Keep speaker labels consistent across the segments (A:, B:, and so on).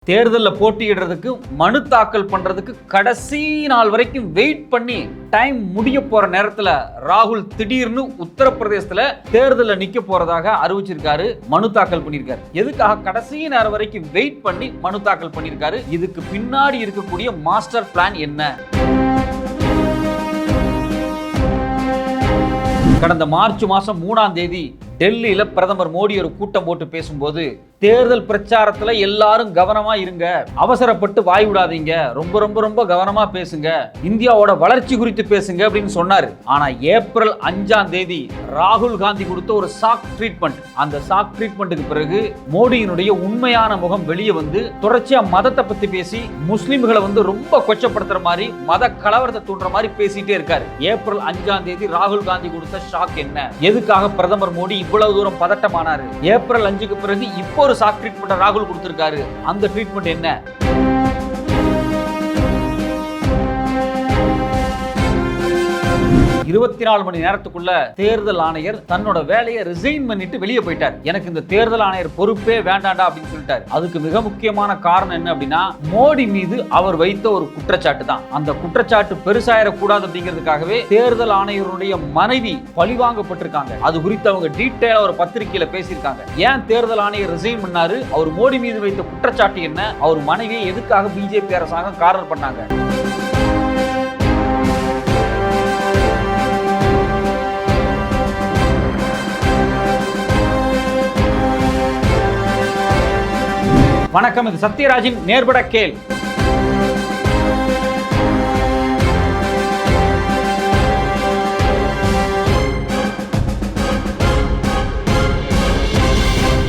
A: தேர்தலில் போட்டியிடுறதுக்கு மனு தாக்கல் பண்றதுக்கு கடைசி நாள் வரைக்கும் வெயிட் பண்ணி டைம் முடிய போற நேரத்துல ராகுல் திடீர்னு உத்தரப்பிரதேசத்துல தேர்தலில் நிக்க போறதாக அறிவிச்சிருக்காரு. மனு தாக்கல் பண்ணியிருக்காரு. எதுக்காக கடைசி நேரம் வரைக்கும் வெயிட் பண்ணி மனு தாக்கல் பண்ணியிருக்காரு? இதுக்கு பின்னாடி இருக்கக்கூடிய மாஸ்டர் பிளான் என்ன? கடந்த மார்ச் மாசம் 3ஆம் தேதி டெல்லியில பிரதமர் மோடி ஒரு கூட்டம் போட்டு பேசும்போது தேர்தல் பிரச்சாரத்துல எல்லாரும் கவனமா இருங்க, அவசரப்பட்டு வாய் விடாதீங்க, ரொம்ப ரொம்ப ரொம்ப கவனமா பேசுங்க, இந்தியாவோட வளர்ச்சி குறித்து பேசுங்க அப்படின்னு சொன்னாரு. ஆனா ஏப்ரல் 5ஆம் தேதி ராகுல் காந்தி கொடுத்த ஒரு ஷாக் ட்ரீட்மெண்ட், அந்த ஷாக் ட்ரீட்மெண்ட்டுக்கு பிறகு மோடியினுடைய உண்மையான முகம் வெளியே வந்து தொடர்ச்சியா மதத்தை பத்தி பேசி முஸ்லிம்களை ரொம்ப கொச்சப்படுத்துற மாதிரி, மத கலவரத்தை தூண்டுற மாதிரி பேசிட்டே இருக்காரு. ஏப்ரல் 5ஆம் தேதி ராகுல் காந்தி கொடுத்த ஷாக் என்ன? எதுக்காக பிரதமர் மோடி இவ்வளவு தூரம் பதட்டமானாரு? ஏப்ரல் 5க்கு பிறகு இப்போ ஒரு ஷாக் ட்ரீட்மெண்ட் ராகுல் கொடுத்திருக்காரு. அந்த ட்ரீட்மெண்ட் என்ன? 24 மணி நேரத்துக்குள்ள தேர்தல் ஆணையர் தன்னோட வேலையை ரிசைன் பண்ணிட்டு வெளியே போயிட்டார். எனக்கு இந்த தேர்தல் ஆணையர் பொறுப்பே வேண்டாண்டா அப்படின்னு சொல்லிட்டார். அதுக்கு மிக முக்கியமான காரணம் என்ன அப்படின்னா, மோடி மீது அவர் வைத்த ஒரு குற்றச்சாட்டு தான். அந்த குற்றச்சாட்டு பெருசாயிடக்கூடாது அப்படிங்கிறதுக்காகவே தேர்தல் ஆணையருடைய மனைவி பழிவாங்கப்பட்டிருக்காங்க. அது குறித்து அவங்க டீட்டெயிலா ஒரு பத்திரிகையில பேசியிருக்காங்க. ஏன் தேர்தல் ஆணையர் ரிசைன் பண்ணாரு, அவர் மோடி மீது வைத்த குற்றச்சாட்டு என்ன, அவர் மனைவியை எதுக்காக பிஜேபி அரசாங்கம் கார்னர் பண்ணாங்க? வணக்கம், இது சத்யராஜின் நேர்பட கேள்.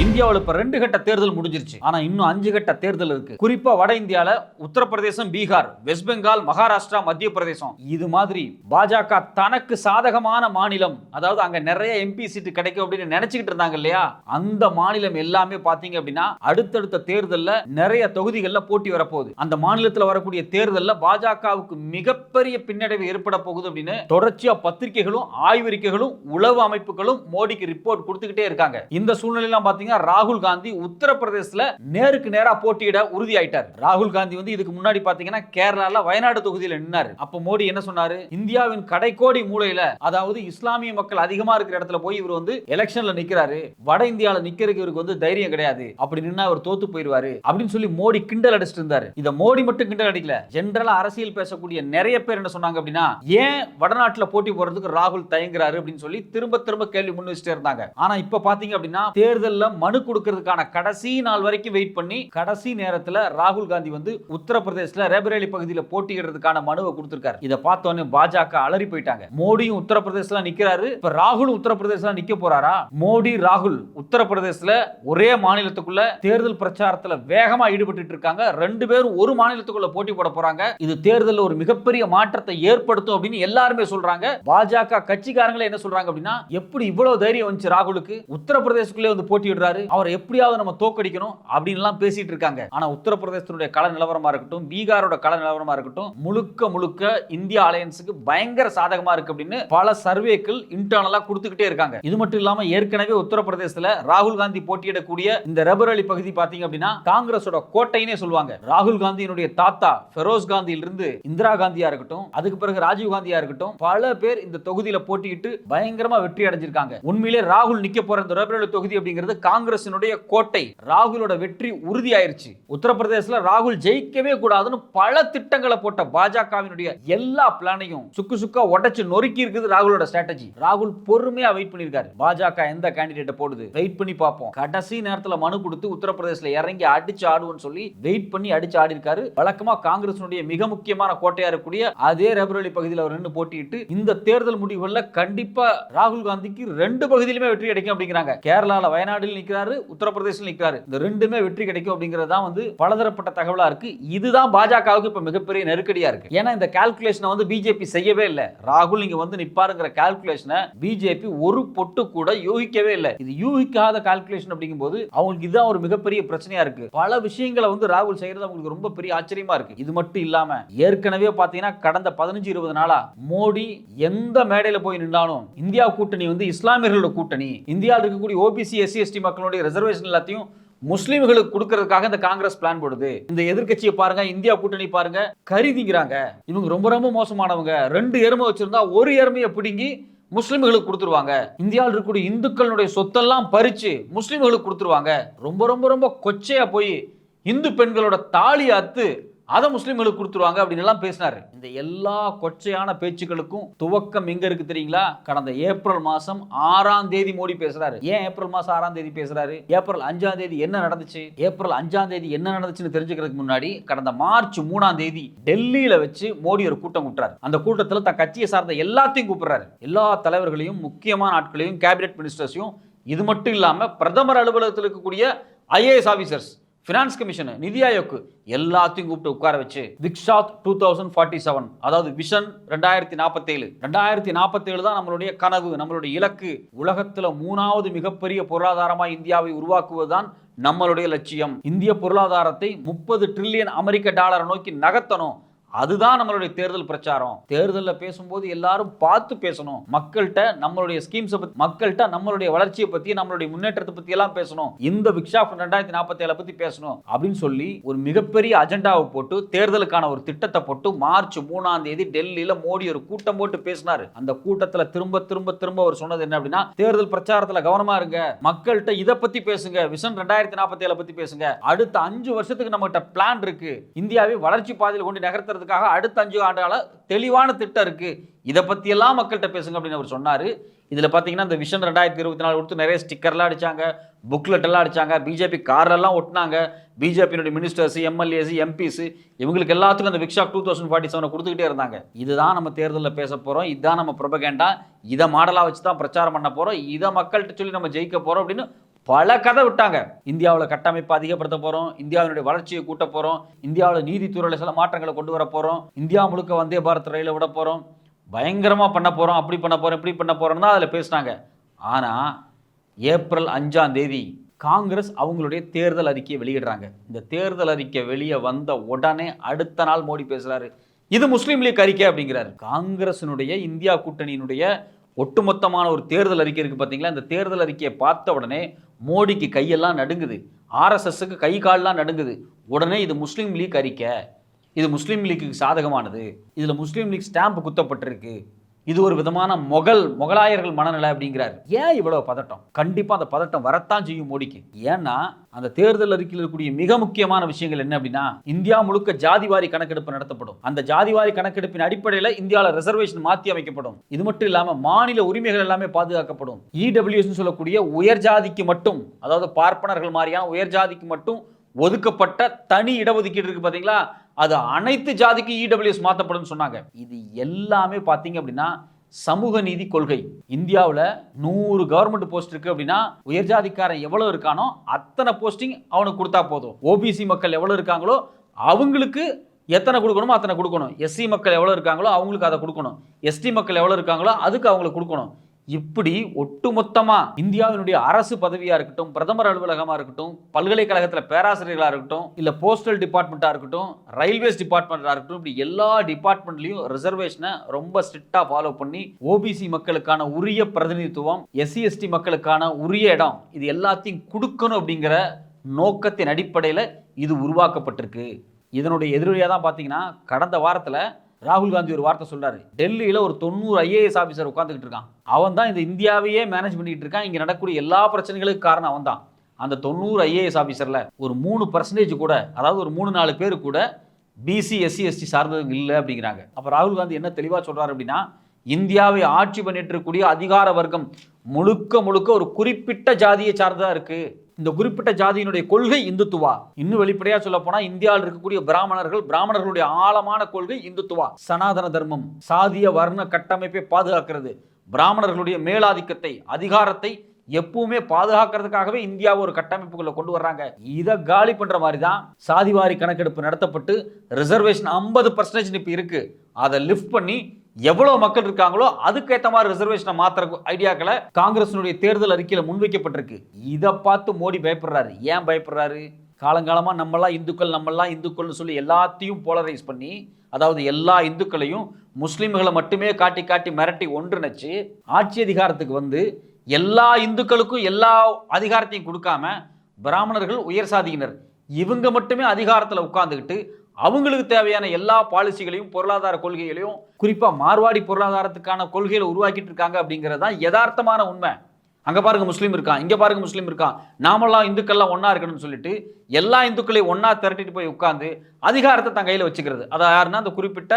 A: இந்தியாவில் இப்ப 2 கட்ட தேர்தல் முடிஞ்சிருச்சு. ஆனா இன்னும் 5 கட்ட தேர்தல் இருக்கு. குறிப்பா வட இந்தியால உத்தரப்பிரதேசம், பீகார், வெஸ்ட் பெங்கால், மகாராஷ்டிரா, மத்திய பிரதேசம், இது மாதிரி பாஜக தனக்கு சாதகமான மாநிலம், அதாவது அங்க நிறைய எம்பி சீட்டு கிடைக்கும் அப்படின்னு நினைச்சுக்கிட்டு இருந்தாங்க இல்லையா, அந்த மாநிலம் எல்லாமே பாத்தீங்க அப்படின்னா அடுத்தடுத்த தேர்தல்ல நிறைய தொகுதிகளில் போட்டி வரப்போகுது. அந்த மாநிலத்தில் வரக்கூடிய தேர்தல்ல பாஜகவுக்கு மிகப்பெரிய பின்னடைவு ஏற்பட போகுது அப்படின்னு தொடர்ச்சியா பத்திரிகைகளும் ஆய்வறிக்கைகளும் உளவு அமைப்புகளும் மோடிக்கு ரிப்போர்ட் கொடுத்துக்கிட்டே இருக்காங்க. இந்த சூழ்நிலையெல்லாம் பாத்தீங்கன்னா ராகுல் காந்தி உத்தரப்பிரதேசத்துல நேருக்கு நேரா போட்டியிட உறுதியாயிட்டார். ராகுல் காந்தி இதுக்கு முன்னாடி பாத்தீங்கன்னா கேரளால வயநாடு தொகுதியில் நின்னாரு. அப்ப மோடி என்ன சொன்னாரு, இந்தியாவின் கடைக்கோடி மூலையில, அதாவது இஸ்லாமிய மக்கள் அதிகமா இருக்கிற இடத்துல போய் இவர் எலெக்ஷன்ல நிக்கிறாரு, வட இந்தியால நிக்கிறதுக்கு இவருக்கு தைரியம் கிடையாது, அப்படி நின்னா அவர் தோத்து போயிருவாரு அப்படின்னு சொல்லி மோடி கிண்டல் அடிச்சிட்டு இருந்தாரு. இத மோடி மட்டும் கிண்டல் அடிக்கல, ஜெனரலா அரசியல் பேசக்கூடிய நிறைய பேர் என்ன சொன்னாங்க அப்படின்னா, ஏன் வடநாட்டுல போட்டி போடுறதுக்கு ராகுல் தயங்குறாரு அப்படின்னு சொல்லி திரும்ப திரும்ப கேள்வி முன் வச்சுட்டே இருந்தாங்க. ஆனா இப்ப பாத்தீங்க அப்படின்னா தேர்தல்ல மனு கொடுக்கிறதுக்கான கடைசி நாள் வரைக்கும் வெயிட் பண்ணி கடைசி நேரத்துல ராகுல் காந்தி உத்தரப்பிரதேசல ரேபரேலி பகுதியில் போட்டியிடுறதுக்கான மனுவை கொடுத்திருக்காரு. இத பார்த்தோன்னே பாஜக அலறி போயிட்டாங்க. மோடியும் உத்தரப்பிரதேசல நிக்கிறாரு, இப்ப ராகுல் உத்தரப்பிரதேசல நிக்க போறாரா? மோடி ராகுல் உத்தரப்பிரதேசல ஒரே மாநிலத்துக்குள்ள தேர்தல் பிரச்சாரத்துல வேகமா ஈடுபட்டு இருக்காங்க. 2 பேரும் ஒரு மாநிலத்துக்குள்ள போட்டி போட போறாங்க. இது தேர்தலில் ஒரு மிகப்பெரிய மாற்றத்தை ஏற்படுத்தும் அப்படின்னு எல்லாருமே சொல்றாங்க. பாஜக கட்சிக்காரங்களே என்ன சொல்றாங்க அப்படின்னா, எப்படி இவ்வளவு தைரியம் வந்துச்சு ராகுலுக்கு, உத்தரப்பிரதேசக்குள்ளே போட்டியிடுறாரு, அவரை எப்படியாவது நம்ம தோக்கடிக்கணும் அப்படின்னு பேசிட்டு இருக்காங்க. ஆனா உத்தரப்பிரதேசத்துடைய கள நிலவரமா இருக்கட்டும், பீகாரோட கள நிலவரமா இருக்கட்டும், முழுக்க முழுக்க இந்தியா அலையன்ஸுக்கு பயங்கர சாதகமா இருக்கு அப்படின்னு பல சர்வேக்கள் இன்டர்னலா கொடுத்துக்கிட்டே இருக்காங்க. இது மட்டும் இல்லாம ஏற்கனவே உத்தரப்பிரதேசத்துல ராகுல் காந்தி போட்டியிடக்கூடிய இந்த ரேபரேலி பகுதி பாத்தீங்க அப்படின்னா காங்கிரஸோட கோட்டைனே சொல்லுவாங்க. ராகுல் காந்தியினுடைய தாத்தா ஃபெரோஸ் காந்தியிலிருந்து இந்திரா காந்தியா இருக்கட்டும், அதுக்கு பிறகு ராஜீவ் காந்தியா இருக்கட்டும், பல பேர் இந்த தொகுதியில போட்டியிட்டு பயங்கரமா வெற்றி அடைஞ்சிருக்காங்க. உண்மையிலே ராகுல் நிக்க போற இந்த ரேபரேலி தொகுதி அப்படிங்கிறது காங்கிரஸ் கோட்டை. ராகுலோட வெற்றி உறுதியாயிருச்சு. உத்தரப்பிரதேசல ராகுல் ஜெயிக்கவே கூடாதுன்னு பல திட்டங்களை போட்ட பாஜகவினுடைய எல்லா பிளானையும் சுக்கு சுக்கா உடைச்சு நொறுக்கி இருக்குது ராகுலோட ஸ்ட்ராட்டஜி. ராகுல் பொறுமையா வெயிட் பண்ணிருக்காரு. பாஜக எந்த கேண்டிடேட் போடுது வெயிட் பண்ணி பார்ப்போம். கடைசி நேரத்துல மனு கொடுத்து உத்தரப்பிரதேசல இறங்கி அடிச்சு ஆடுவோம்னு சொல்லி வெயிட் பண்ணி அடிச்சு ஆடி இருக்காரு. வழக்கமா காங்கிரஸினுடைய மிக முக்கியமான கோட்டையா இருக்கக்கூடிய அதே ரேபரேலி பகுதியில் அவர் நின்று போட்டியிட்டு இந்த தேர்தல் முடிவுகள்ல கண்டிப்பா ராகுல் காந்திக்கு 2 பகுதியிலுமே வெற்றி கிடைக்கும் அப்படிங்கிறாங்க. கேரளால வயநாட்டில் நிற்கிறாரு, உத்தரப்பிரதேசத்தில் நிற்கிறாரு. இந்த 2மே வெற்றி கிடைக்கும் அப்படிங்கிறது தான் பலதரப்பட்ட தகவலா இருக்கு. இதுதான் பாஜகவுக்கு இப்ப மிகப்பெரிய நெருக்கடியா இருக்கு. ஏன்னா இந்த கால்குலேஷனை பிஜேபி செய்யவே இல்லை. ராகுல் இங்க நிப்பாருங்கிற கால்குலேஷனை பிஜேபி ஒரு பொட்டு கூட யூகிக்கவே இல்லை. இது யூகிக்காத கால்குலேஷன் அப்படிங்கும்போது அவங்களுக்கு இதுதான் ஒரு மிகப்பெரிய பிரச்சனையா இருக்கு. பல விஷயங்களை ராகுல் செய்யறது அவங்களுக்கு ரொம்ப பெரிய ஆச்சரியமா இருக்கு. இது மட்டும் இல்லாம ஏற்கனவே பாத்தீங்கன்னா கடந்த 15-20 நாளா மோடி எந்த மேடையில போய் நின்றாலும் இந்தியா கூட்டணி இஸ்லாமியர்களோட கூட்டணி, இந்தியாவில் இருக்கக்கூடிய ஓபிசி எஸ்சி எஸ்டி மக்களுடைய ரிசர்வேஷன் எல்லாத்தையும் முஸ்லிம்களுக்கு கொடுக்கறதுக்காக இந்த காங்கிரஸ் பிளான் போடுது. இந்த எதிர்க்கட்சியை பாருங்க, இந்தியா கூட்டணி பாருங்க, கருதிங்கிறாங்க. இவங்க ரொம்ப ரொம்ப மோசமானவங்க. 2 எருமை வச்சிருந்தா ஒரு எருமையை பிடுங்கி முஸ்லிம்களுக்கு கொடுத்துருவாங்க. இந்தியாவில் இருக்கக்கூடிய இந்துக்களுடைய சொத்தெல்லாம் பறிச்சு முஸ்லிம்களுக்கு கொடுத்துருவாங்க. ரொம்ப ரொம்ப ரொம்ப கொச்சையா போய் இந்து பெண்களோட தாலி அத்து அதை முஸ்லிம்களுக்கு கொடுத்துருவாங்க அப்படின்னு எல்லாம் பேசினாரு. இந்த எல்லா கொச்சையான பேச்சுக்களுக்கும் துவக்கம் எங்க இருக்கு தெரியுங்களா? கடந்த ஏப்ரல் மாசம் 6ஆம் தேதி மோடி பேசுறாரு. ஏன் ஏப்ரல் மாசம் 6ஆம் தேதி பேசுறாரு? ஏப்ரல் 5ஆம் தேதி என்ன நடந்துச்சு? ஏப்ரல் 5ஆம் தேதி என்ன நடந்துச்சுன்னு தெரிஞ்சுக்கிறதுக்கு முன்னாடி கடந்த மார்ச் 3ஆம் தேதி டெல்லியில வச்சு மோடி ஒரு கூட்டம் கூட்டுறாரு. அந்த கூட்டத்தில் தன் கட்சியை சார்ந்த எல்லாத்தையும் கூப்பிடுறாரு. எல்லா தலைவர்களையும், முக்கியமான ஆட்களையும், கேபினெட் மினிஸ்டர்ஸையும், இது மட்டும் இல்லாம பிரதமர் அலுவலகத்தில் இருக்கக்கூடிய IAS ஆபீசர்ஸ், பினான்ஸ் கமிஷன், நிதி ஆயோக் எல்லாத்தையும் கூப்பிட்டு உட்கார வச்சு விக்ஷாத் 2047, அதாவது விஷன் 2047 தான் நம்மளுடைய கனவு, நம்மளுடைய இலக்கு. உலகத்துல 3வது மிகப்பெரிய பொருளாதாரமா இந்தியாவை உருவாக்குவதுதான் நம்மளுடைய லட்சியம். இந்திய பொருளாதாரத்தை 30 டிரில்லியன் அமெரிக்க டாலரை நோக்கி நகர்த்தணும். அதுதான் நம்மளுடைய தேர்தல் பிரச்சாரம். தேர்தலில் பேசும்போது எல்லாரும் பார்த்து பேசணும். மக்கள்கிட்ட நம்மளுடைய ஸ்கீம்ஸை பத்தி, மக்கள்கிட்ட நம்மளுடைய வளர்ச்சியை பத்தி, நம்மளுடைய முன்னேற்றத்தை பத்தி எல்லாம் பேசணும். இந்த விக்ஷாப் 2047 பத்தி பேசணும் அப்படின்னு சொல்லி ஒரு மிகப்பெரிய அஜெண்டாவை போட்டு தேர்தலுக்கான ஒரு திட்டத்தை போட்டு மார்ச் 3ஆம் தேதி டெல்லியில மோடி ஒரு கூட்டம் போட்டு பேசினாரு. அந்த கூட்டத்துல திரும்ப திரும்ப திரும்ப அவர் சொன்னது என்ன அப்படின்னா, தேர்தல் பிரச்சாரத்துல கவனமா இருங்க, மக்கள்கிட்ட இதை பத்தி பேசுங்க, விஷன் 2047 பத்தி பேசுங்க. அடுத்த 5 வருஷத்துக்கு நம்மகிட்ட பிளான் இருக்கு. இந்தியாவை வளர்ச்சி பாதையில் கொண்டு நகர்த்த அடுத்த 5 ஆண்டுகால தெளிவான திட்டம் இருக்கு. இதை பத்தி எல்லாம் மக்கள்கிட்ட பேசுங்க அப்படின்னு அவர் சொன்னாரு. இதுல பாத்தீங்கன்னா இந்த விஷன் 2024 கொடுத்து நிறைய ஸ்டிக்கர்லாம் அடிச்சாங்க, புக்லெட் எல்லாம் அடிச்சாங்க, பிஜேபி கார்லாம் ஒட்டினாங்க. பிஜேபியினுடைய மினிஸ்டர்ஸ், எம்எல்ஏஸ், எம்பிஸ் இவங்களுக்கு எல்லாத்துக்கும் அந்த விக்ஷாப் 2047 கொடுத்துக்கிட்டே இருந்தாங்க. இதுதான் நம்ம தேர்தலில் பேச போறோம், இதுதான் நம்ம ப்ரொபகேண்டா, இதை மாடலா வச்சு தான் பிரச்சாரம் பண்ண போறோம், இதை மக்கள்கிட்ட சொல்லி நம்ம ஜெயிக்க போறோம் அப்படின்னு பல கதை விட்டாங்க. இந்தியாவில் கட்டமைப்பு அதிகப்படுத்த போறோம், இந்தியாவினுடைய வளர்ச்சியை கூட்ட போறோம், இந்தியாவில் நீதித்துறையில் சில மாற்றங்களை கொண்டு வர போறோம், இந்தியா முழுக்க வந்தே பாரத் ரயில விட போறோம், பயங்கரமா பண்ண போறோம், அப்படி பண்ண போறோம், இப்படி பண்ண போறோம் தான் அதில் பேசினாங்க. ஆனா ஏப்ரல் 5ஆம் தேதி காங்கிரஸ் அவங்களுடைய தேர்தல் அறிக்கையை வெளியிடுறாங்க. இந்த தேர்தல் அறிக்கை வெளியே வந்த உடனே அடுத்த நாள் மோடி பேசுறாரு, இது முஸ்லீம் லீக் அறிக்கை அப்படிங்கிறாரு. காங்கிரசினுடைய இந்தியா கூட்டணியினுடைய ஒட்டுமொத்தமான ஒரு தேர்தல் அறிக்கை இருக்கு பார்த்தீங்களா? இந்த தேர்தல் அறிக்கையை பார்த்த உடனே மோடிக்கு கையெல்லாம் நடுங்குது, RSSக்கு கை கால்லாம் நடுங்குது. உடனே இது முஸ்லீம் லீக் அறிக்கை, இது முஸ்லீம் லீக்குக்கு சாதகமானது, இதுல முஸ்லீம் லீக் ஸ்டாம்ப் குத்தப்பட்டிருக்கு, இது ஒரு விதமான முகலாயர்கள் மனநிலை அப்படிங்கிறாரு. ஏன் இவ்வளவு பதட்டம்? கண்டிப்பா அந்த பதட்டம் வரத்தான் செய்யும் மோடிக்கு. ஏன்னா அந்த தேர்தல் அறிக்கையில் இருக்கக்கூடிய மிக முக்கியமான விஷயங்கள் என்ன அப்படின்னா, இந்தியா முழுக்க ஜாதிவாரி கணக்கெடுப்பு நடத்தப்படும். அந்த ஜாதிவாரி கணக்கெடுப்பின் அடிப்படையில் இந்தியாவில் ரிசர்வேஷன் மாற்றி அமைக்கப்படும். இது மட்டும் இல்லாம மாநில உரிமைகள் எல்லாமே பாதுகாக்கப்படும். EWS சொல்லக்கூடிய உயர் ஜாதிக்கு மட்டும், அதாவது பார்ப்பனர்கள் மாதிரியான உயர் ஜாதிக்கு மட்டும் ஒதுக்கப்பட்ட தனி இடஒதுக்கீடு இருக்கு பாத்தீங்களா, அது அனைத்து ஜாதிக்கு EWS மாற்றப்படும் சொன்னாங்க. இது எல்லாமே பாத்தீங்க அப்படின்னா சமூக நீதி கொள்கை. இந்தியாவில் 100 கவர்மெண்ட் போஸ்ட் இருக்கு அப்படின்னா உயர் ஜாதிக்காரன் எவ்வளவு இருக்கானோ அத்தனை போஸ்டிங் அவனுக்கு கொடுத்தா போதும். OBC மக்கள் எவ்வளவு இருக்காங்களோ அவங்களுக்கு எத்தனை கொடுக்கணுமோ அத்தனை கொடுக்கணும். SC மக்கள் எவ்வளவு இருக்காங்களோ அவங்களுக்கு அதை கொடுக்கணும். ST மக்கள் எவ்வளவு இருக்காங்களோ அதுக்கு அவங்களுக்கு கொடுக்கணும். இப்படி ஒட்டுமொத்தமா இந்தியாவினுடைய அரசு பதவியா இருக்கட்டும், பிரதமர் அலுவலகமா இருக்கட்டும், பல்கலைக்கழகத்தில் பேராசிரியர்களா இருக்கட்டும், இல்ல போஸ்டல் டிபார்ட்மெண்டா இருக்கட்டும், ரயில்வேஸ் டிபார்ட்மெண்டா இருக்கட்டும், இப்படி எல்லா டிபார்ட்மெண்ட்லயும் ரிசர்வேஷனை ரொம்ப ஸ்ட்ரிக்டா ஃபாலோ பண்ணி OBC மக்களுக்கான உரிய பிரதிநிதித்துவம், SC ST மக்களுக்கான உரிய இடம், இது எல்லாத்தையும் கொடுக்கணும் அப்படிங்கிற நோக்கத்தின் அடிப்படையில் இது உருவாக்கப்பட்டிருக்கு. இதனுடைய எதிரொலியா தான் பாத்தீங்கன்னா கடந்த வாரத்துல ராகுல் காந்தி ஒரு வார்த்தை சொல்றாரு. டெல்லியில ஒரு 90 IAS ஆபீசர் உட்கார்ந்துகிட்டு இருக்கான். அவன் தான் இந்த இந்தியாவையே மேனேஜ் பண்ணிட்டு இருக்கான். இங்க நடக்கக்கூடிய எல்லா பிரச்சனைகளுக்கு காரணம் அவன் தான். அந்த 90 IAS ஆபீசர்ல ஒரு 3% கூட, அதாவது ஒரு 3-4 பேர் கூட BC SC ST சார்ந்தவங்க இல்லை அப்படிங்கிறாங்க. அப்ப ராகுல் காந்தி என்ன தெளிவா சொல்றாரு அப்படின்னா, இந்தியாவை ஆட்சி பண்ணிட்டு இருக்கக்கூடிய அதிகார வர்க்கம் முழுக்க முழுக்க ஒரு குறிப்பிட்ட ஜாதியை சார்ந்ததா இருக்கு. இந்த குறிப்பிட்ட ஜாதியினுடைய கொள்கை இந்துத்துவா. இன்னும் வெளிப்படையா சொல்ல போனா இந்தியாவில் இருக்கக்கூடிய பிராமணர்களுடைய ஆழமான கொள்கை இந்துத்துவா. சனாதன தர்மம் சாதிய வர்ண கட்டமைப்பை பாதுகாக்கிறது. பிராமணர்களுடைய மேலாதிக்கத்தை, அதிகாரத்தை எப்பவுமே பாதுகாக்கிறதுக்காகவே இந்தியாவை ஒரு கட்டமைப்புக்குள்ள கொண்டு வர்றாங்க. இதை காலி பண்ற மாதிரி தான் சாதிவாரி கணக்கெடுப்பு நடத்தப்பட்டு ரிசர்வேஷன் 50% இப்ப இருக்கு. அதை லிஃப்ட் பண்ணி எவ்வளவு மக்கள் இருக்காங்களோ அதுக்கேற்ற மாதிரி ரிசர்வேஷனை மாத்திர ஐடியாக்களை காங்கிரசினுடைய தேர்தல் அறிக்கையில முன்வைக்கப்பட்டிருக்கு. இதை பார்த்து மோடி பயப்படுறாரு. ஏன் பயப்படுறாரு? காலங்காலமா நம்மெல்லாம் இந்துக்கள்னு சொல்லி எல்லாத்தையும் போலரைஸ் பண்ணி, அதாவது எல்லா இந்துக்களையும் முஸ்லிம்களை மட்டுமே காட்டி காட்டி மிரட்டி ஒன்றிணைச்சு ஆட்சி அதிகாரத்துக்கு வந்து எல்லா இந்துக்களுக்கும் எல்லா அதிகாரத்தையும் கொடுக்காம பிராமணர்கள் உயர் சாதியினர், இவங்க மட்டுமே அதிகாரத்தில் உட்கார்ந்துக்கிட்டு அவங்களுக்கு தேவையான எல்லா பாலிசிகளையும் பொருளாதார கொள்கைகளையும் குறிப்பாக மார்வாடி பொருளாதாரத்துக்கான கொள்கைகளை உருவாக்கிட்டு இருக்காங்க அப்படிங்கிறது தான் யதார்த்தமான உண்மை. அங்கே பாருங்க முஸ்லீம் இருக்கான், இங்கே பாருங்க முஸ்லீம் இருக்கான், நாமெல்லாம் இந்துக்கள்லாம் ஒன்றா இருக்கணும்னு சொல்லிட்டு எல்லா இந்துக்களையும் ஒன்றா திரட்டிட்டு போய் உட்காந்து அதிகாரத்தை தன் கையில் வச்சுக்கிறது. அதை யாருன்னா அந்த குறிப்பிட்ட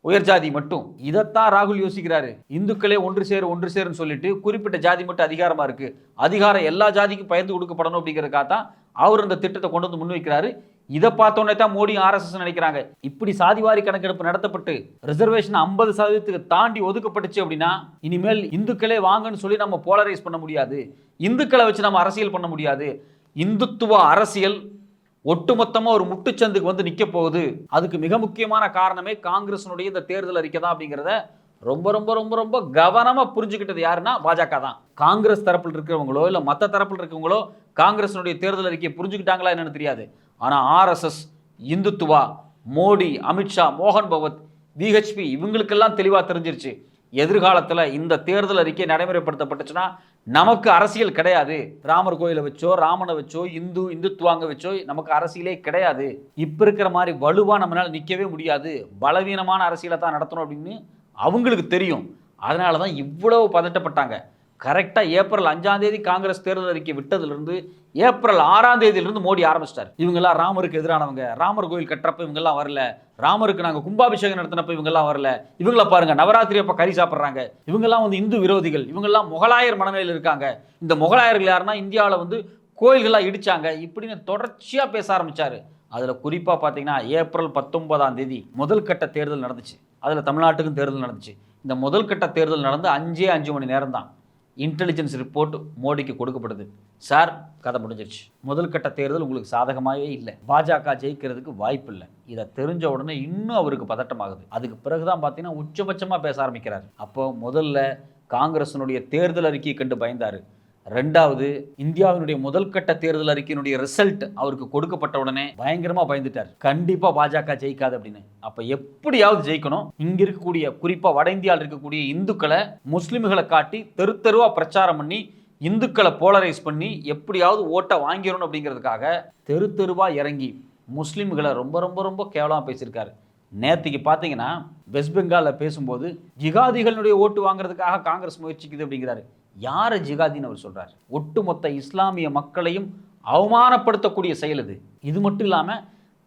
A: உயர் ஜாதி மட்டும். இதைத்தான் ராகுல் யோசிக்கிறாரு. இந்துக்களே ஒன்று சேருன்னு சொல்லிட்டு குறிப்பிட்ட ஜாதி மட்டும் அதிகாரமா இருக்கு, அதிகாரம் எல்லா ஜாதிக்கும் பகிர்ந்து கொடுக்கப்படணும் அப்படிங்கிறதுக்காக தான் அவர் இந்த திட்டத்தை கொண்டு வந்து முன்வைக்கிறாரு. இதை பார்த்தோன்னே தான் மோடி RSS நினைக்கிறாங்க. இப்படி சாதிவாரி கணக்கெடுப்பு நடத்தப்பட்டு ரிசர்வேஷன் 50% தாண்டி ஒதுக்கப்பட்டுச்சு அப்படின்னா இனிமேல் இந்துக்களே வாங்கன்னு சொல்லி நம்ம போலரைஸ் பண்ண முடியாது, இந்துக்களை வச்சு நம்ம அரசியல் பண்ண முடியாது. இந்துத்துவ அரசியல் ஒட்டுமொத்தமாக ஒரு முட்டுச்சந்துக்கு வந்து நிற்க போகுது. அதுக்கு மிக முக்கியமான காரணமே காங்கிரஸினுடைய இந்த தேர்தல் அறிக்கை தான் அப்படிங்கிறத ரொம்ப ரொம்ப ரொம்ப ரொம்ப கவனமாக புரிஞ்சுக்கிட்டது யாருன்னா பாஜக தான். காங்கிரஸ் தரப்பில் இருக்கிறவங்களோ இல்லை மற்ற தரப்பில் இருக்கிறவங்களோ காங்கிரஸினுடைய தேர்தல் அறிக்கையை புரிஞ்சுக்கிட்டாங்களா என்னன்னு தெரியாது. ஆனால் RSS, இந்துத்துவா, மோடி, அமித்ஷா, மோகன் பகவத், VHP இவங்களுக்கெல்லாம் தெளிவாக தெரிஞ்சிருச்சு, எதிர்காலத்தில் இந்த தேர்தல் அறிக்கை நடைமுறைப்படுத்தப்பட்டுச்சுன்னா நமக்கு அரசியல் கிடையாது. ராமர் கோயிலை வச்சோ ராமனை வச்சோ இந்துத்துவாங்க வச்சோ நமக்கு அரசியலே கிடையாது. இப்போ இருக்கிற மாதிரி வலுவாக நம்மளால் நிற்கவே முடியாது, பலவீனமான அரசியலை தான் நடத்தணும் அப்படின்னு அவங்களுக்கு தெரியும். அதனால தான் இவ்வளவு பதட்டப்பட்டாங்க. கரெக்டாக ஏப்ரல் 5ஆம் தேதி காங்கிரஸ் தேர்தல் அறிக்கை விட்டதுலேருந்து ஏப்ரல் 6ஆம் தேதியிலிருந்து மோடி ஆரம்பிச்சிட்டார். இவங்கெல்லாம் ராமருக்கு எதிரானவங்க, ராமர் கோயில் கட்டுறப்ப இவங்கெல்லாம் வரல, ராமருக்கு நாங்கள் கும்பாபிஷேகம் நடத்தினப்ப இவங்கெல்லாம் வரல, இவங்கள பாருங்க நவராத்திரி அப்போ கறி சாப்பிட்றாங்க, இவங்கெல்லாம் வந்து இந்து விரோதிகள், இவங்கெல்லாம் முகலாயர் மனநிலையில் இருக்காங்க, இந்த முகலாயர்கள் யாருன்னா இந்தியாவில் வந்து கோயில்களாக இடிச்சாங்க, இப்படின்னு தொடர்ச்சியாக பேச ஆரம்பித்தார். அதில் குறிப்பாக பார்த்தீங்கன்னா ஏப்ரல் 19ஆம் தேதி முதல் கட்ட தேர்தல் நடந்துச்சு. அதில் தமிழ்நாட்டுக்கும் தேர்தல் நடந்துச்சு. இந்த முதல் கட்ட தேர்தல் நடந்து 5 மணி நேரம் தான் இன்டெலிஜென்ஸ் ரிப்போர்ட் மோடிக்கு கொடுக்கப்படுது. சார் கதை முடிஞ்சிருச்சு, முதல் கட்ட தேர்தல் உங்களுக்கு சாதகமாகவே இல்லை, பாஜக ஜெயிக்கிறதுக்கு வாய்ப்பு இல்லை. இதை தெரிஞ்ச உடனே இன்னும் அவருக்கு பதட்டமாகுது. அதுக்கு பிறகுதான் பார்த்தீங்கன்னா உச்சபட்சமாக பேச ஆரம்பிக்கிறார். அப்போ முதல்ல காங்கிரஸினுடைய தேர்தல் அறிக்கையை கண்டு பயந்தார். ரெண்டாவது இந்தியாவினுடைய முதல் கட்ட தேர்தல் அறிக்கையினுடைய ரிசல்ட் அவருக்கு கொடுக்கப்பட்ட உடனே பயங்கரமா பயந்துட்டார், கண்டிப்பா பாஜக ஜெயிக்காது அப்படின்னு. அப்ப எப்படியாவது ஜெயிக்கணும், இங்க இருக்கக்கூடிய குறிப்பா வட இந்தியாவில் இருக்கக்கூடிய இந்துக்களை முஸ்லிம்களை காட்டி தெரு தெருவா பிரச்சாரம் பண்ணி இந்துக்களை போலரைஸ் பண்ணி எப்படியாவது ஓட்டை வாங்கிடணும் அப்படிங்கிறதுக்காக தெரு தெருவா இறங்கி முஸ்லிம்களை ரொம்ப ரொம்ப ரொம்ப கேவலமாக பேசியிருக்காரு. நேற்றுக்கு பார்த்தீங்கன்னா வெஸ்ட் பெங்காலில் பேசும்போது ஜிகாதிகளுடைய ஓட்டு வாங்குறதுக்காக காங்கிரஸ் முயற்சிக்குது அப்படிங்கிறாரு. யாரை ஜிகாதின்னு அவர் சொல்கிறார்? ஒட்டுமொத்த இஸ்லாமிய மக்களையும் அவமானப்படுத்தக்கூடிய செயல் இது. இது மட்டும் இல்லாமல்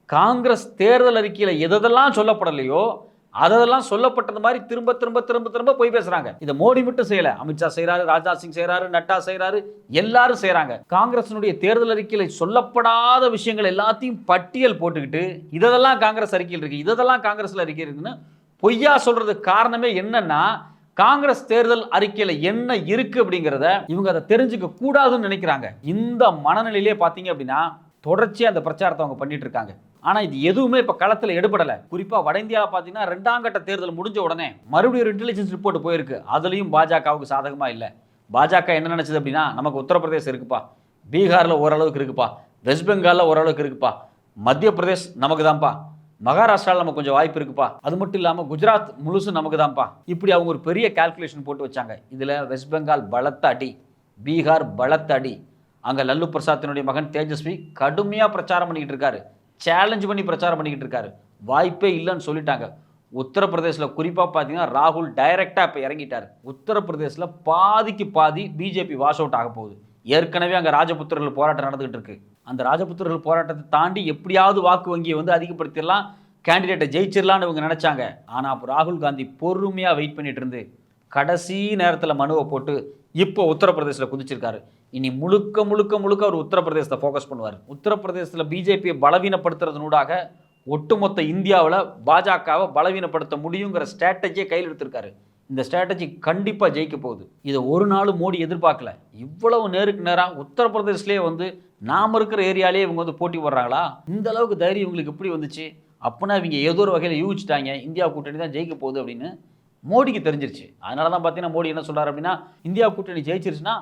A: காங்கிரஸ் தேர்தல் அறிக்கையில் எதெல்லாம் சொல்லப்படலையோ அதெல்லாம் சொல்லப்பட்டது மாதிரி திரும்ப திரும்ப திரும்ப திரும்ப போய் பேசுறாங்க. இதை மோடி மட்டும் செய்யல, அமித்ஷா செய்யறாரு, ராஜ்நாத் சிங் செய்யறாரு, நட்டா செய்யறாரு, எல்லாரும் செய்யறாங்க. காங்கிரஸினுடைய தேர்தல் அறிக்கையில் சொல்லப்படாத விஷயங்கள் எல்லாத்தையும் பட்டியல் போட்டுக்கிட்டு இதெல்லாம் காங்கிரஸ் அறிக்கையில் இருக்கு, இதெல்லாம் காங்கிரஸ்ல அறிக்கை இருக்குன்னு பொய்யா சொல்றதுக்கு காரணமே என்னன்னா காங்கிரஸ் தேர்தல் அறிக்கையில என்ன இருக்கு அப்படிங்கிறத இவங்க அதை தெரிஞ்சுக்க கூடாதுன்னு நினைக்கிறாங்க. இந்த மனநிலையிலே பார்த்தீங்க அப்படின்னா தொடர்ச்சியாக அந்த பிரச்சாரத்தை அவங்க பண்ணிட்டு இருக்காங்க. ஆனால் இது எதுவுமே இப்போ களத்தில் எடுபடலை. குறிப்பாக வட இந்தியாவில் பார்த்தீங்கன்னா 2ஆம் கட்ட தேர்தல் முடிஞ்ச உடனே மறுபடியும் ஒரு இன்டெலிஜென்ஸ் ரிப்போர்ட் போயிருக்கு. அதுலேயும் பாஜகவுக்கு சாதகமாக இல்லை. பாஜக என்ன நினச்சது அப்படின்னா நமக்கு உத்தரப்பிரதேசம் இருக்குப்பா, பீகாரில் ஓரளவுக்கு இருக்குப்பா, வெஸ்ட் பெங்காலில் ஓரளவுக்கு இருக்குப்பா, மத்திய பிரதேஷ் நமக்கு தான்ப்பா, மகாராஷ்டிராவில் நமக்கு கொஞ்சம் வாய்ப்பு இருக்குப்பா, அது மட்டும் இல்லாமல் குஜராத் முழுசும் நமக்கு தான்ப்பா. இப்படி அவங்க ஒரு பெரிய கால்குலேஷன் போட்டு வச்சாங்க. இதில் வெஸ்ட் பெங்கால் பலத்த அடி, பீகார் பலத்த அடி. அங்கே லல்லு பிரசாத்தினுடைய மகன் தேஜஸ்வி கடுமையாக பிரச்சாரம் பண்ணிக்கிட்டு இருக்காரு, சேலஞ்ச் பண்ணி பிரச்சாரம் பண்ணிக்கிட்டு இருக்காரு. வாய்ப்பே இல்லைன்னு சொல்லிட்டாங்க. உத்தரப்பிரதேசில் குறிப்பாக பார்த்தீங்கன்னா ராகுல் டைரெக்டாக இப்போ இறங்கிட்டார். உத்தரப்பிரதேசில் பாதிக்கு பாதி பிஜேபி வாஷ் அவுட் ஆக போகுது. ஏற்கனவே அங்கே ராஜபுத்திரர்கள் போராட்டம் நடந்துகிட்டு இருக்கு. அந்த ராஜபுத்திரர்கள் போராட்டத்தை தாண்டி எப்படியாவது வாக்கு வங்கியை வந்து அதிகப்படுத்திடலாம், கேண்டிடேட்டை ஜெயிச்சிடலான்னு இவங்க நினச்சாங்க. ஆனால் அப்போ ராகுல் காந்தி பொறுமையாக வெயிட் பண்ணிட்டு இருந்து கடைசி நேரத்தில் மனுவை போட்டு இப்போ உத்தரப்பிரதேசில் குதிச்சிருக்காரு. இனி முழுக்க முழுக்க முழுக்க அவர் உத்தரப்பிரதேசத்தை ஃபோக்கஸ் பண்ணுவார். உத்தரப்பிரதேசத்தில் பிஜேபியை பலவீனப்படுத்துறதுனூடாக ஒட்டுமொத்த இந்தியாவில் பாஜகவை பலவீனப்படுத்த முடியுங்கிற ஸ்ட்ராட்டஜியை கையில் எடுத்திருக்காரு. இந்த ஸ்ட்ராட்டஜி கண்டிப்பாக ஜெயிக்க போகுது. இதை ஒரு நாள் மோடி எதிர்பார்க்கல. இவ்வளவு நேருக்கு நேராக உத்தரப்பிரதேசிலே வந்து நாம் இருக்கிற ஏரியாலே இவங்க வந்து போட்டி போடுறாங்களா? இந்த அளவுக்கு தைரியம் இவங்களுக்கு எப்படி வந்துச்சு? அப்படின்னா இவங்க ஏதோ ஒரு வகையில் யூகிச்சிட்டாங்க இந்தியா கூட்டணி தான் ஜெயிக்க போகுது அப்படின்னு மோடிக்கு தெரிஞ்சிருச்சு. அதனால தான் பார்த்தீங்கன்னா மோடி என்ன சொல்கிறார் அப்படின்னா, இந்தியா கூட்டணி ஜெயிச்சிருச்சுன்னா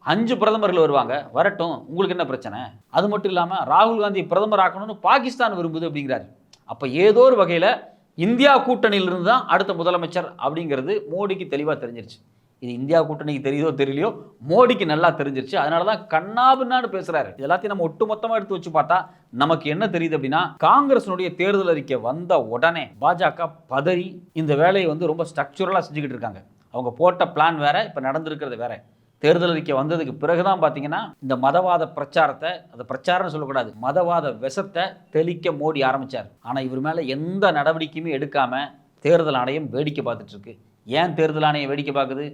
A: 5 பிரதமர்கள் வருவாங்க, வரட்டும், உங்களுக்கு என்ன பிரச்சனை? அது மட்டும் இல்லாமல் ராகுல் காந்தி பிரதமர் ஆக்கணும்னு பாகிஸ்தான் விரும்புது அப்படிங்கிறாரு. அப்போ ஏதோ ஒரு வகையில் இந்தியா கூட்டணியிலிருந்து தான் அடுத்த முதலமைச்சர் அப்படிங்கிறது மோடிக்கு தெளிவாக தெரிஞ்சிருச்சு. இது இந்தியா கூட்டணிக்கு தெரியுதோ தெரியலையோ, மோடிக்கு நல்லா தெரிஞ்சிருச்சு. அதனாலதான் கண்ணாபின்னான்னு பேசுறாரு. எல்லாத்தையும் நம்ம ஒட்டுமொத்தமா எடுத்து வச்சு பார்த்தா நமக்கு என்ன தெரியுது அப்படின்னா, காங்கிரஸினுடைய தேர்தல் அறிக்கை வந்த உடனே பாஜக பதறி இந்த வேலையை வந்து ரொம்ப ஸ்ட்ரக்சரலா செஞ்சுக்கிட்டு இருக்காங்க. அவங்க போட்ட பிளான் வேற, இப்ப நடந்திருக்கிறது வேற. தேர்தல் அறிக்கை வந்ததுக்கு பிறகுதான் பார்த்தீங்கன்னா இந்த மதவாத பிரச்சாரத்தை, அதை பிரச்சாரம் சொல்லக்கூடாது, மதவாத விஷத்தை தெளிக்க மோடி ஆரம்பிச்சார். ஆனால் இவர் மேலே எந்த நடவடிக்கையுமே எடுக்காம தேர்தல் ஆணையம் வேடிக்கை பார்த்துட்டு இருக்கு. ஏன் தேர்தல் ஆணையம் வேடிக்கை பார்க்குது?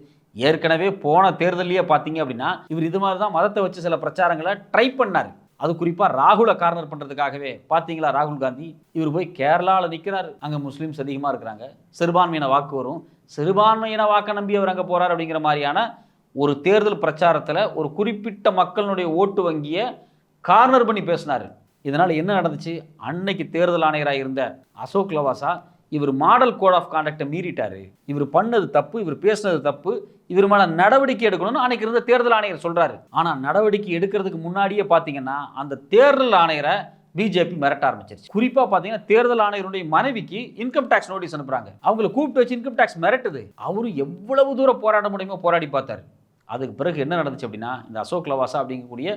A: ஏற்கனவே போன தேர்தலையே பார்த்தீங்க அப்படின்னா இவர் இது மாதிரி தான் மதத்தை வச்சு சில பிரச்சாரங்களை ட்ரை பண்ணார். அது குறிப்பாக ராகுலை கார்னர் பண்ணுறதுக்காகவே பார்த்தீங்களா, ராகுல் காந்தி இவர் போய் கேரளாவில் நிற்கிறார். அங்கே முஸ்லீம்ஸ் அதிகமாக இருக்கிறாங்க, சிறுபான்மையின வாக்கு வரும், சிறுபான்மையின வாக்கை நம்பி அவர் அங்கே போகிறார் அப்படிங்கிற மாதிரியான ஒரு தேர்தல் பிரச்சாரத்தில் ஒரு குறிப்பிட்ட மக்களுடைய ஓட்டு வங்கியை கார்னர் பண்ணி பேசினார். இதனால் என்ன நடந்துச்சு? அன்னைக்கு தேர்தல் ஆணையராக இருந்த அசோக் லவாசா இவர் மாடல் கோட் ஆஃப் கான்டக்டை மீறிட்டாரு, இவர் பண்ணது தப்பு, இவர் பேசினது தப்பு, இவர் மேலே நடவடிக்கை எடுக்கணும்னு அன்னைக்கு இருந்த தேர்தல் ஆணையர் சொல்றாரு. ஆனால் நடவடிக்கை எடுக்கிறதுக்கு முன்னாடியே பார்த்தீங்கன்னா அந்த தேர்தல் ஆணையரை பிஜேபி மிரட்ட ஆரம்பிச்சிருச்சு. குறிப்பாக பார்த்தீங்கன்னா தேர்தல் ஆணையருடைய மனைவிக்கு இன்கம் டேக்ஸ் நோட்டீஸ் அனுப்புறாங்க. அவங்களை கூப்பிட்டு வச்சு இன்கம் டேக்ஸ் மிரட்டுது. அவரு எவ்வளவு தூரம் போராட முடியுமோ போராடி பார்த்தாரு. அதுக்கு பிறகு என்ன நடந்துச்சு அப்படின்னா, இந்த அசோக் லவாசா அப்படிங்கக்கூடிய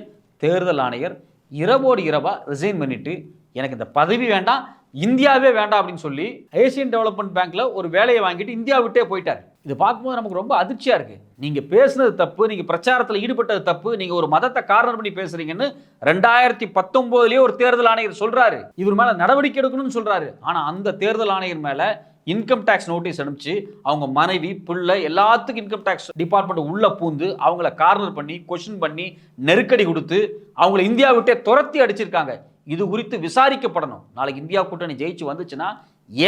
A: தேர்தல் ஆணையர் இரவோடு இரவா ரிசைன் பண்ணிட்டு எனக்கு இந்த பதவி வேண்டாம், இந்தியாவே வேண்டாம் அப்படின்னு சொல்லி ஏசியன் டெவலப்மெண்ட் பேங்க்ல ஒரு வேலையை வாங்கிட்டு இந்தியா விட்டே போயிட்டார். இது பார்க்கும்போது நமக்கு ரொம்ப அதிர்ச்சியா இருக்கு. நீங்க பேசுனது தப்பு, நீங்க பிரச்சாரத்தில் ஈடுபட்டது தப்பு, நீங்க ஒரு மதத்தை கார்னர் பண்ணி பேசுறீங்கன்னு 2019 ஒரு தேர்தல் ஆணையர் சொல்றாரு. இவர் மேல நடவடிக்கை எடுக்கணும்னு சொல்றாரு. ஆனா அந்த தேர்தல் ஆணையர் மேல இன்கம் டேக்ஸ் நோட்டீஸ் அனுப்பிச்சு அவங்க மனைவி பிள்ளை எல்லாத்துக்கும் இன்கம் டேக்ஸ் டிபார்ட்மெண்ட் உள்ள பூந்து அவங்கள கார்னர் பண்ணி கொஸ்டின் பண்ணி நெருக்கடி கொடுத்து அவங்கள இந்தியா விட்டே துரத்தி அடிச்சிருக்காங்க. இது குறித்து விசாரிக்கப்படணும். நாளைக்கு இந்தியா கூட்டணி ஜெயிச்சு வந்துச்சுன்னா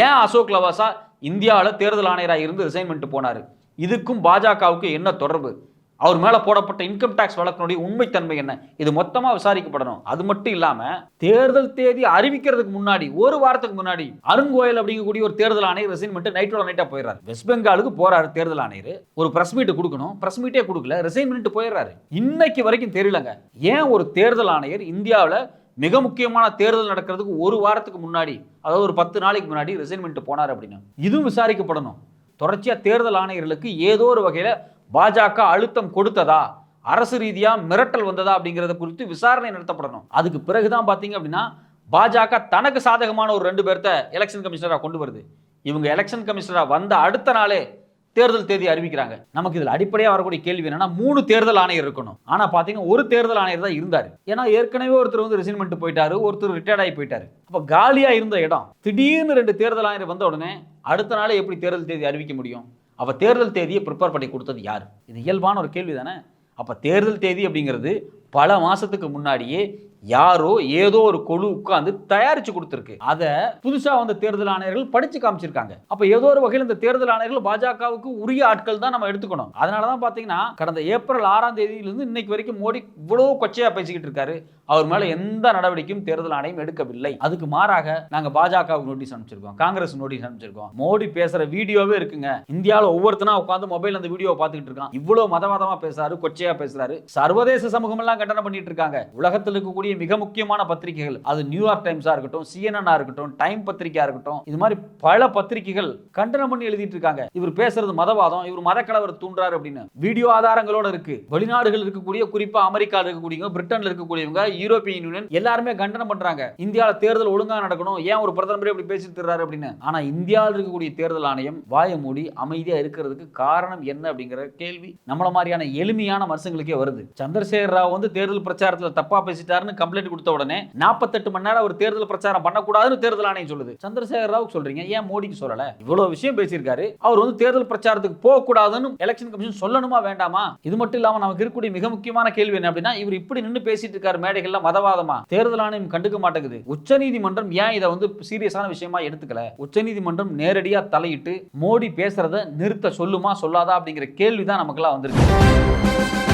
A: ஏன் அசோக் லவாசா இந்தியாவில் தேர்தல் ஆணையராக இருந்து ரிசைன் பண்ணிட்டு போனார்? இதுக்கும் பாஜகவுக்கு என்ன தொடர்பு? அவர் மேலே போடப்பட்ட இன்கம் டேக்ஸ் வழக்கினுடைய உண்மைத்தன்மை என்ன? இது மொத்தமாக விசாரிக்கப்படணும். அது மட்டும் இல்லாமல் தேர்தல் தேதி அறிவிக்கிறதுக்கு முன்னாடி ஒரு வாரத்துக்கு முன்னாடி அருண் கோயல் அப்படிங்கக்கூடிய ஒரு தேர்தல் ஆணையர் ரிசைன் பண்ணிட்டு நைட்டோட நைட்டாக போயிடுறாரு. வெஸ்ட் பெங்காலுக்கு போறாரு தேர்தல் ஆணையர். ஒரு பிரஸ் மீட் கொடுக்கணும், பிரஸ் மீட்டே கொடுக்கல, ரிசைன் பண்ணிட்டு போயிடுறாரு. இன்னைக்கு வரைக்கும் தெரியலங்க ஏன் ஒரு தேர்தல் ஆணையர் இந்தியாவில் மிக முக்கியமான தேர்தல் நடக்கிறதுக்கு ஒரு வாரத்துக்கு முன்னாடி, அதாவது ஒரு 10 நாளைக்கு முன்னாடி ரிசைன் பண்ணிட்டு போனார் அப்படின்னு. இதுவும் விசாரிக்கப்படணும். தொடர்ச்சியாக தேர்தல் ஆணையர்களுக்கு ஏதோ ஒரு வகையில் பாஜக அழுத்தம் கொடுத்ததா, அரசு ரீதியா மிரட்டல் வந்ததா அப்படிங்கறத குறித்து விசாரணை நடத்தப்படணும். அதுக்கு பிறகுதான் பாத்தீங்க அப்படின்னா பாஜக தனக்கு சாதகமான ஒரு 2 பேர்த்த எலெக்ஷன் கமிஷனரா கொண்டு வருது. இவங்க எலெக்ஷன் கமிஷனரா வந்த அடுத்த நாளே தேர்தல் தேதி அறிவிக்கிறாங்க. நமக்கு இதில் அடிப்படையாக வரக்கூடிய கேள்வி என்னன்னா, 3 தேர்தல் ஆணையர் இருக்கணும். ஆனா பாத்தீங்கன்னா ஒரு தேர்தல் ஆணையர் தான் இருந்தாரு. ஏன்னா ஏற்கனவே ஒருத்தர் வந்து ரிசைன் பண்ணிட்டு போயிட்டாரு, ஒருத்தர் ரிட்டையர்ட் ஆகி போயிட்டாரு. அப்ப காலியா இருந்த இடம் திடீர்னு 2 தேர்தல் ஆணையர் வந்த உடனே அடுத்த நாளே எப்படி தேர்தல் தேதி அறிவிக்க முடியும்? அவ தேர்தல் தேதியை ப்ரிப்பேர் பண்ணி கொடுத்தது யார்? இது இயல்பான ஒரு கேள்வி தானே. அப்ப தேர்தல் தேதி அப்படிங்கிறது பல மாசத்துக்கு முன்னாடியே யாரோ ஏதோ ஒரு குழு உட்கார்ந்து தயாரிச்சு கொடுத்திருக்கு. அதை புதுசா வந்த தேர்தல் ஆணையர்கள் படிச்சு காமிச்சிருக்காங்க. அப்ப ஏதோ ஒரு வகையில் இந்த தேர்தல் ஆணையர்கள் பாஜகவுக்கு உரிய ஆட்கள் தான் நம்ம எடுத்துக்கணும். அதனாலதான் பாத்தீங்கன்னா கடந்த ஏப்ரல் 6ஆம் தேதியிலிருந்து இன்னைக்கு வரைக்கும் மோடி இவ்வளவு கொச்சையா பேசிக்கிட்டு இருக்காரு. அவர் மேல எந்த நடவடிக்கையும் தேர்தல் ஆணையம் எடுக்கவில்லை. அதுக்கு மாறாக நாங்க பாஜகவுக்கு நோட்டீஸ் அனுப்பிச்சிருக்கோம், காங்கிரஸ் நோட்டீஸ் அனுப்பிச்சிருக்கோம். மோடி பேசுற வீடியோவே இருக்குங்க. இந்தியாவில் ஒவ்வொருத்தனா உட்காந்து மொபைல் அந்த வீடியோ பார்த்துக்கிட்டு இருக்கான். இவ்வளவு மதவாதமா பேசுறாரு, கொச்சையா பேசுறாரு. சர்வதேச சமூகம் எல்லாம் கண்டனம் பண்ணிட்டு இருக்காங்க. உலகத்தில் இருக்கக்கூடிய மிக முக்கியமான பத்திரிகைகள், அது நியூயார்க் டைம்ஸா இருக்கட்டும், CNN இருக்கட்டும், டைம் பத்திரிகையா இருக்கட்டும், இது மாதிரி பல பத்திரிகைகள் கண்டனம் பண்ணி எழுதிட்டு இருக்காங்க. இவர் பேசுறது மதவாதம், இவர் மதக்கலவரம் தூண்டுறாரு அப்படின்னு வீடியோ ஆதாரங்களோட இருக்கு. வெளிநாடுகள் இருக்கக்கூடிய, குறிப்பா அமெரிக்காவில் இருக்கக்கூடியவங்க, பிரிட்டன்ல இருக்கக்கூடியவங்க, யூரோப்பியன் யூனியன் எல்லாருமே கண்டனம் பண்றாங்க. இந்தியாவில் தேர்தல் ஒழுங்கா நடக்கணும், ஏன் ஒரு பிரதமரே இப்படி பேசிட்டு இருக்காரு அப்படின்னு. ஆனா இந்தியாவில் இருக்கக்கூடிய தேர்தல் ஆணையம் வாய மூடி அமைதியா இருக்கிறதுக்கு காரணம் என்ன அப்படிங்கிற கேள்வி நம்மள மாதிரியான எளிமையான மனுஷங்களுக்கே வருது. சந்திரசேகர் ராவ் வந்து தேர்தல் பிரச்சாரத்தில் தப்பா பேசிட்டாருன்னு கம்ப்ளைண்ட் கொடுத்த உடனே 48 மணி நேரம் ஒரு தேர்தல் பிரச்சாரம் பண்ணக்கூடாதுன்னு தேர்தல் ஆணையம் சொல்லுது. சந்திரசேகர் ராவுக்கு சொல்றீங்க, ஏன் மோடிக்கு சொல்லல? இவ்வளவு விஷயம் பேசியிருக்காரு, அவர் வந்து தேர்தல் பிரச்சாரத்துக்கு போக கூடாதுன்னு எலெக்ஷன் கமிஷன் சொல்லணுமா வேண்டாமா? இது மட்டும் இல்லாம நமக்கு இருக்கக்கூடிய மிக முக்கியமான கேள்வி என்ன அப்படின்னா, இவர் இப்படி நின்று பேசிட்டு இருக்காரு மேடைகள்ல மதவாதமா, தேர்தல் ஆணையம் கண்டுக்க மாட்டேங்குது. உச்சநீதிமன்றம் ஏன் இதை வந்து சீரியஸான விஷயமா எடுத்துக்கல? உச்சநீதிமன்றம் நேரடியா தலையிட்டு மோடி பேசுறத நிறுத்த சொல்லுமா சொல்லாதா அப்படிங்கிற கேள்விதான் நமக்கு எல்லாம் வந்திருக்கு.